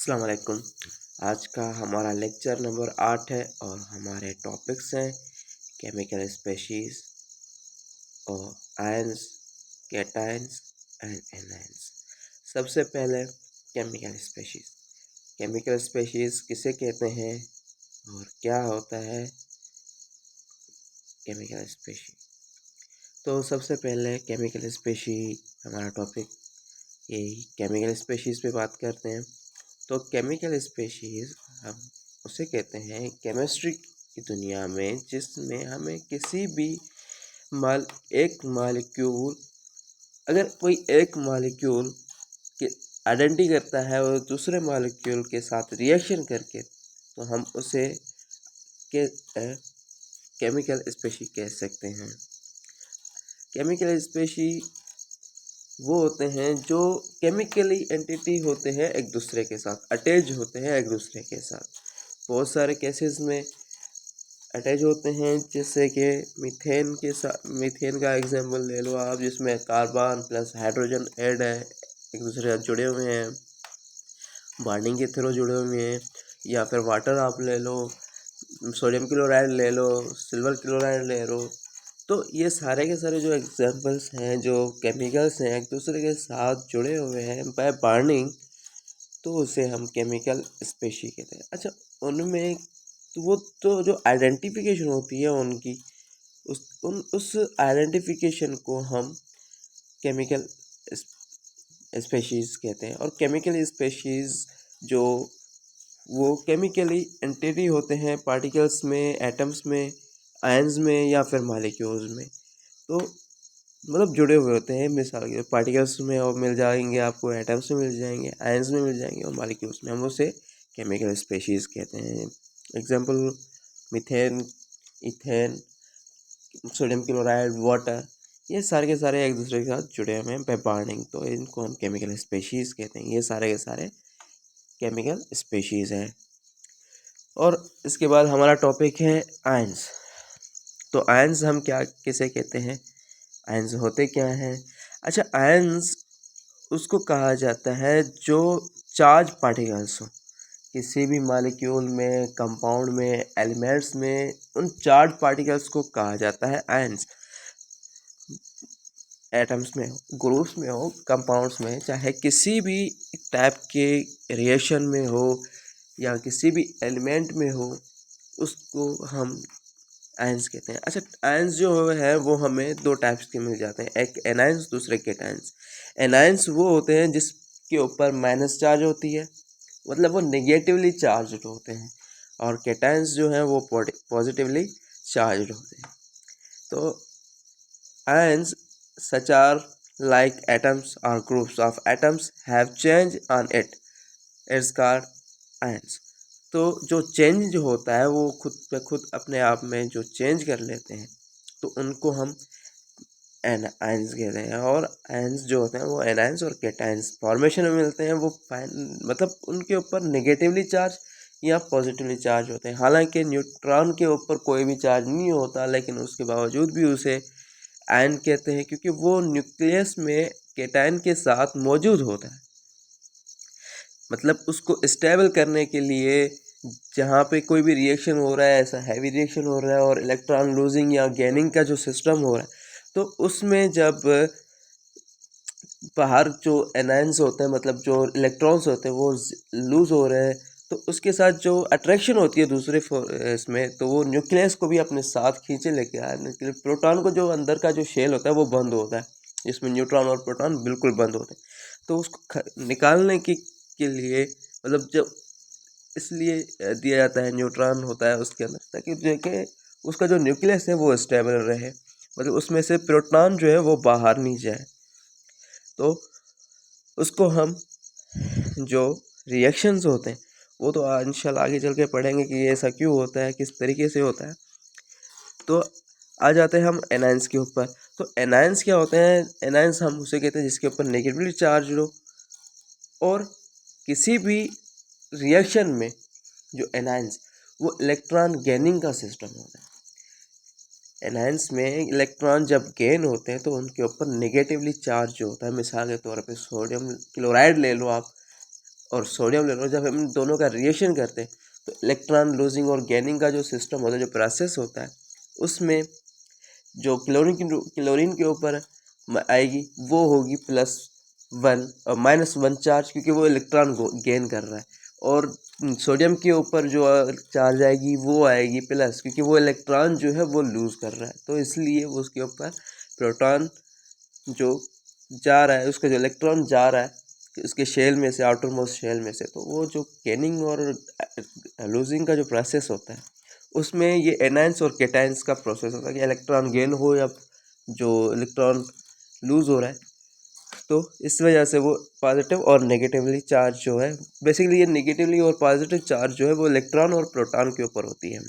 अस्सलाम वालेकुम। आज का हमारा लेक्चर नंबर 8 है और हमारे टॉपिक्स हैं केमिकल स्पेशीज़ और आयंस, कैटायंस एंड एनायंस। सबसे पहले केमिकल स्पेशीज़। केमिकल स्पेशीज़ किसे कहते हैं और क्या होता है केमिकल स्पेशीज़। तो सबसे पहले केमिकल स्पेशी हमारा टॉपिक यही केमिकल स्पेशीज़ पे बात करते हैं। तो केमिकल स्पेशीज़ हम उसे कहते हैं केमिस्ट्री की दुनिया में जिसमें हमें किसी भी एक मालिक्यूल अगर कोई एक मालिक्यूल के आइडेंटिटी करता है और दूसरे मालिक्यूल के साथ रिएक्शन करके तो हम उसे के केमिकल स्पेशी कह सकते हैं। केमिकल स्पेशी वो होते हैं जो केमिकली एंटिटी होते हैं एक दूसरे के साथ अटैच होते हैं एक दूसरे के साथ। बहुत सारे केसेस में अटैच होते हैं जैसे कि मीथेन का एग्जांपल ले लो आप, जिसमें कार्बन प्लस हाइड्रोजन ऐड है, एक दूसरे के साथ जुड़े हुए हैं, बॉन्डिंग के थ्रू जुड़े हुए हैं। या फिर वाटर आप ले लो, सोडियम क्लोराइड ले लो, सिल्वर क्लोराइड ले लो। तो ये सारे के सारे जो एग्जांपल्स हैं, जो केमिकल्स हैं एक दूसरे के साथ जुड़े हुए हैं बाय बॉन्डिंग, तो उसे हम केमिकल स्पेशी कहते हैं। अच्छा, उनमें तो वो तो जो आइडेंटिफिकेशन होती है उनकी उस आइडेंटिफिकेशन को हम केमिकल स्पेशीज़ कहते हैं। और केमिकल स्पेशीज़ जो वो केमिकली एंटिटी होते हैं पार्टिकल्स में, एटम्स में, आयंस में या फिर मॉलिक्यूल्स में। तो मतलब जुड़े हुए होते हैं। मिसाल के पार्टिकल्स में और मिल जाएंगे आपको, एटम्स में मिल जाएंगे, आयंस में मिल जाएंगे और मॉलिक्यूल्स में हम उसे केमिकल स्पेशीज़ कहते हैं। Example methane, ethane, sodium chloride, water, ये सारे के सारे एक दूसरे के साथ जुड़े हुए हैं बाय बॉन्डिंग, तो इनको हम केमिकल स्पेशीज़ कहते हैं। ये सारे के सारे केमिकल स्पेशीज़ हैं। और इसके बाद हमारा टॉपिक है आयंस। तो आयंस हम क्या किसे कहते हैं, आयंस होते क्या हैं। अच्छा, आयंस उसको कहा जाता है जो चार्ज पार्टिकल्स हो किसी भी मॉलिक्यूल में, कंपाउंड में, एलिमेंट्स में, उन चार्ज पार्टिकल्स को कहा जाता है आयंस। एटम्स में हो, ग्रुप्स में हो, कंपाउंड्स में, चाहे किसी भी टाइप के रिएक्शन में हो या किसी भी एलिमेंट में हो, उसको हम आयंस कहते हैं। अच्छा, आयंस जो है वो हमें दो टाइप्स के मिल जाते हैं, एक एनायंस, दूसरे कैटायंस। एनायंस वो होते हैं जिसके ऊपर माइनस चार्ज होती है, मतलब वो नेगेटिवली चार्ज होते हैं, और कैटायंस जो हैं वो पॉजिटिवली चार्ज होते हैं। तो ions such are like atoms or groups of atoms have change on it, it's called ions। तो जो चेंज जो होता है वो खुद पे खुद अपने आप में जो चेंज कर लेते हैं तो उनको हम आयंस कहते हैं। और आयंस जो होते हैं वो एनायंस और कैटायंस फॉर्मेशन में मिलते हैं। वो मतलब उनके ऊपर नेगेटिवली चार्ज या पॉजिटिवली चार्ज होते हैं। हालांकि न्यूट्रॉन के ऊपर कोई भी चार्ज नहीं होता, लेकिन उसके बावजूद भी उसे आयन कहते हैं क्योंकि वो न्यूक्लियस में कैटायन के साथ मौजूद होता है। मतलब उसको स्टेबल करने के लिए जहाँ पे कोई भी रिएक्शन हो रहा है, ऐसा हैवी रिएक्शन हो रहा है और इलेक्ट्रॉन लूजिंग या गेनिंग का जो सिस्टम हो रहा है, तो उसमें जब बाहर जो एनायंस होते हैं, मतलब जो इलेक्ट्रॉन्स होते हैं वो लूज हो रहे हैं, तो उसके साथ जो अट्रैक्शन होती है दूसरे इसमें, तो वो न्यूक्लियस को भी अपने साथ खींचे लेके आए। प्रोटॉन को जो अंदर का जो शेल होता है वो बंद होता है, जिसमें न्यूट्रॉन और प्रोटॉन बिल्कुल बंद होते हैं। तो उसको निकालने के लिए, मतलब जब इसलिए दिया जाता है, न्यूट्रॉन होता है उसके अंदर, ताकि देखे उसका जो न्यूक्लियस है वो स्टेबल रहे, मतलब उसमें से प्रोटॉन जो है वो बाहर नहीं जाए। तो उसको हम जो रिएक्शंस होते हैं वो तो इंशाल्लाह आगे चल के पढ़ेंगे कि ये ऐसा क्यों होता है, किस तरीके से होता है। तो आ जाते हैं हम एनायंस के ऊपर। तो एनायंस क्या होते हैं, एनायंस हम उसे कहते हैं जिसके ऊपर नेगेटिवली चार्ज हो, और किसी भी रिएक्शन में जो एनायंस वो इलेक्ट्रॉन गेनिंग का सिस्टम होता है। एनायंस में इलेक्ट्रॉन जब गेन होते हैं तो उनके ऊपर नेगेटिवली चार्ज जो होता है, मिसाल के तौर पे सोडियम क्लोराइड ले लो आप, और सोडियम ले लो, जब हम दोनों का रिएक्शन करते हैं तो इलेक्ट्रॉन लूजिंग और गेनिंग का जो सिस्टम होता है, जो प्रोसेस होता है, उसमें जो क्लोरीन के ऊपर आएगी वो होगी +1 और -1 चार्ज, क्योंकि वो इलेक्ट्रॉन को गेन कर रहा है। और सोडियम के ऊपर जो चार्ज आएगी वो आएगी प्लस, क्योंकि वो इलेक्ट्रॉन जो है वो लूज़ कर रहा है। तो इसलिए वो उसके ऊपर प्रोटॉन जो जा रहा है, उसका जो इलेक्ट्रॉन जा रहा है उसके शेल में से, आउटर मोस्ट शेल में से, तो वो जो गेनिंग और लूजिंग का जो प्रोसेस होता है उसमें ये एनायंस और केटायंस का प्रोसेस होता है कि इलेक्ट्रॉन गेन हो या जो इलेक्ट्रॉन लूज़ हो रहा है। तो इस वजह से वो पॉजिटिव और नेगेटिवली चार्ज जो है, बेसिकली ये नेगेटिवली और पॉजिटिव चार्ज जो है वो इलेक्ट्रॉन और प्रोटॉन के ऊपर होती है।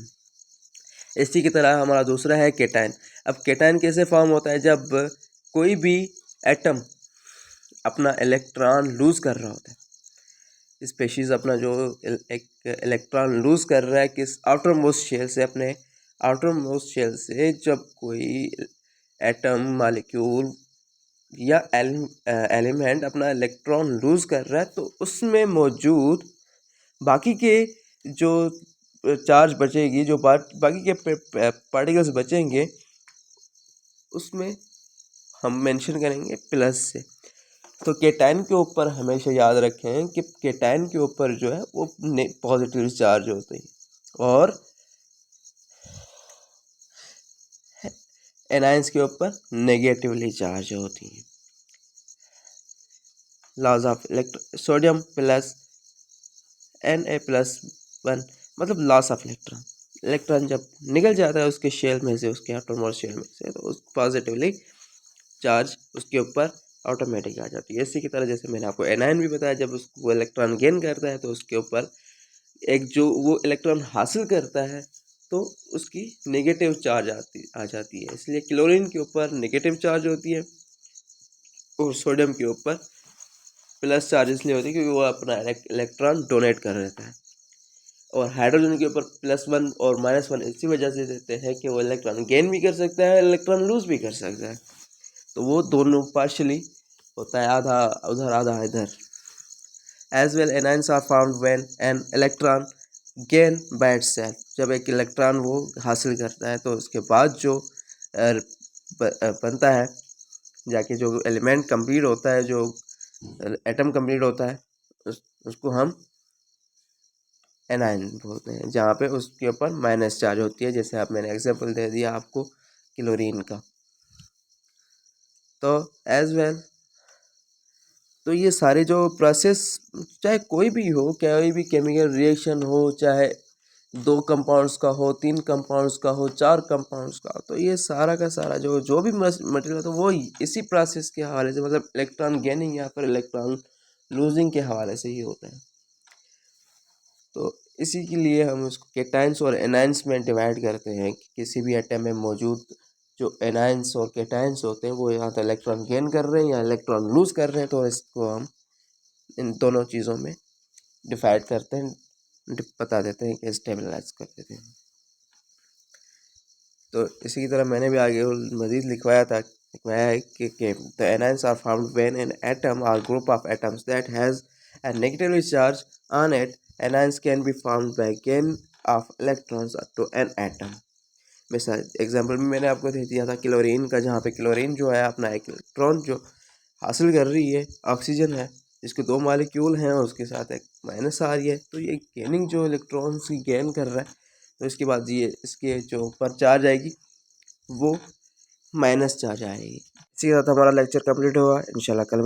इसी की तरह हमारा दूसरा है केटायन। अब केटायन कैसे फॉर्म होता है? जब कोई भी एटम अपना इलेक्ट्रॉन लूज़ कर रहा होता है, स्पेशीज़ अपना जो एक इलेक्ट्रॉन लूज़ कर रहा है किस आउटर मोस्ट शेल से, अपने आउटर मोस्ट शेल से जब कोई एटम, मॉलिक्यूल या एलिमेंट अपना इलेक्ट्रॉन लूज़ कर रहा है, तो उसमें मौजूद बाकी के जो चार्ज बचेगी, जो बाकी के पार्टिकल्स बचेंगे, उसमें हम मेंशन करेंगे प्लस से। तो केटायन के ऊपर हमेशा याद रखें कि केटायन के ऊपर जो है वो पॉजिटिव चार्ज होते हैं और एनायंस के ऊपर नेगेटिवली चार्ज होती हैं। Laws of sodium plus Na+1 मतलब लॉस ऑफ इलेक्ट्रॉन। इलेक्ट्रॉन जब निकल जाता है उसके शेल में से, उसके आउटरमोस्ट शेल में से, तो उस पॉजिटिवली चार्ज उसके ऊपर ऑटोमेटिक आ जाती है। इसी की तरह जैसे मैंने आपको एनायन भी बताया, जब उसको इलेक्ट्रॉन गेन करता है तो उसके ऊपर एक जो वो इलेक्ट्रॉन हासिल करता है तो उसकी नेगेटिव चार्ज आ जाती है। इसलिए क्लोरीन के ऊपर नेगेटिव चार्ज होती है और सोडियम के ऊपर प्लस चार्ज इसलिए होती है क्योंकि वो अपना इलेक्ट्रॉन डोनेट कर देता है। और हाइड्रोजन के ऊपर +1 और -1 इसी वजह से देते हैं कि वो इलेक्ट्रॉन गेन भी कर सकता है, इलेक्ट्रॉन लूज भी कर सकता है। तो वो दोनों पार्शली होता है, आधा उधर आधा इधर। As well anions are found when an electron gain by itself. जब एक इलेक्ट्रॉन वो हासिल करता है तो उसके बाद जो बनता है, जाके जो एलिमेंट कंप्लीट होता है, जो एटम कंप्लीट होता है, उसको हम एनायन बोलते हैं, जहाँ पे उसके ऊपर माइनस चार्ज होती है। जैसे आप मैंने एग्जांपल दे दिया आपको क्लोरीन का। तो एज वेल तो ये सारे जो प्रोसेस, चाहे कोई भी हो, कोई भी केमिकल रिएक्शन हो, चाहे 2 कंपाउंड्स का हो, 3 कंपाउंड्स का हो, 4 कंपाउंड्स का हो, तो ये सारा का सारा जो भी मटेरियल तो वो इसी प्रोसेस के हवाले से, मतलब इलेक्ट्रॉन गेनिंग या फिर इलेक्ट्रॉन लूजिंग के हवाले से ही होता है। तो इसी के लिए हम उसको केटायंस और एनायंस में डिवाइड करते हैं कि किसी भी एटम में मौजूद जो एनायंस और केटायंस होते हैं वो यहाँ तो इलेक्ट्रॉन गेन कर रहे हैं या इलेक्ट्रॉन लूज कर रहे हैं, तो इसको हम इन दोनों चीज़ों में डिवाइड करते हैं, बता देते हैं कि स्टेबलाइज कर देते हैं। तो इसी की तरह मैंने भी आगे मज़ीद लिखवाया है कि the anions are found when an atom और group of atoms that has a negatively charge on it. Anions can be formed by gain of electrons to an atom. मिसाल एग्जांपल में मैंने आपको दे दिया था क्लोरीन का, जहाँ पे क्लोरीन जो है अपना एक इलेक्ट्रॉन जो हासिल कर रही है, ऑक्सीजन है जिसके 2 मॉलिक्यूल हैं और उसके साथ एक माइनस आ रही है, तो ये गेनिंग जो इलेक्ट्रॉन्स की गेन कर रहा है, तो इसके बाद ये इसके जो ऊपर चार्ज आएगी वो माइनस चार्ज आएगी। इसी के साथ हमारा लेक्चर कंप्लीट हुआ। इंशाल्लाह कल